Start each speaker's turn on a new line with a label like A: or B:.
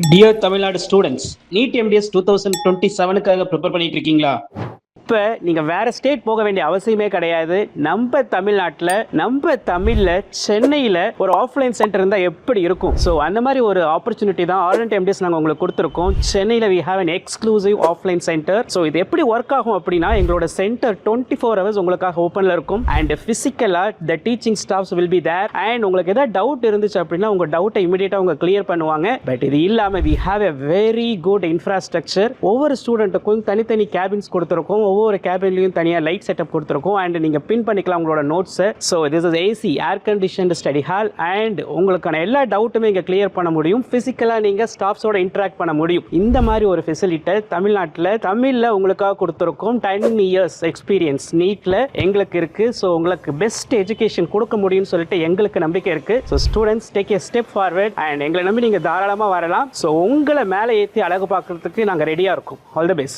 A: Dear Tamil Nadu students, NEET MDS 2027க்காக prepare பண்ணிட்டு இருக்கீங்களா? இப்போ நீங்கள் வேறு ஸ்டேட் போக வேண்டிய அவசியமே கிடையாது. நம்ம தமிழ்நாட்டில் நம்ம தமிழில் சென்னையில் ஒரு ஆஃப்லைன் சென்டர் இருந்தால் எப்படி இருக்கும்? ஸோ அந்த மாதிரி ஒரு ஆப்பர்ச்சுனிட்டி தான் ஆர்என்ட் எம்டிஎஸ் நாங்கள் உங்களுக்கு கொடுத்துருக்கோம். சென்னையில் we have an exclusive offline centre. So இது எப்படி ஒர்க் ஆகும் அப்படின்னா, எங்களோட சென்டர் 24 hours உங்களுக்காக ஓப்பனில் இருக்கும். அண்ட் ஃபிசிக்கலாக the teaching staffs will be there. And உங்களுக்கு ஏதாவது டவுட் இருந்துச்சு அப்படின்னா உங்கள் டவுட்டை இமீடியட்டாக அவங்க கிளியர் பண்ணுவாங்க. பட் இது இல்லாமல் we have a very good infrastructure. ஒவ்வொரு ஸ்டூடெண்ட்டுக்கும் தனித்தனி கேபின்ஸ் கொடுத்துருக்கோம். ஒவ்வொரு கேபின்லையும் தனியாக லைட் செட்டப் கொடுத்துருக்கோம். அண்ட் நீங்கள் பின் பண்ணிக்கலாம் உங்களோட நோட்ஸை. So this is AC air conditioned study hall. And உங்களுக்கான எல்லா டவுட்டுமே இங்கே கிளியர் பண்ண முடியும். ஃபிசிக்கலாக நீங்கள் ஸ்டாஃப்ஸோட இன்ட்ராக்ட் பண்ண முடியும். இந்த மாதிரி ஒரு ஃபெசிலிட்டி தமிழ்நாட்டில் தமிழில் உங்களுக்காக கொடுத்துருக்கோம். 10 years எக்ஸ்பீரியன்ஸ் நீட்டில் எங்களுக்கு இருக்குது. ஸோ உங்களுக்கு பெஸ்ட் எஜுகேஷன் கொடுக்க முடியும்னு சொல்லிட்டு எங்களுக்கு நம்பிக்கை இருக்குது. So students take a step forward. And எங்களை நம்பி நீங்கள் தாராளமாக வரலாம். ஸோ உங்களை மேலே ஏற்றி அழகு பார்க்குறதுக்கு நாங்கள் ரெடியாக இருக்கோம். All the best.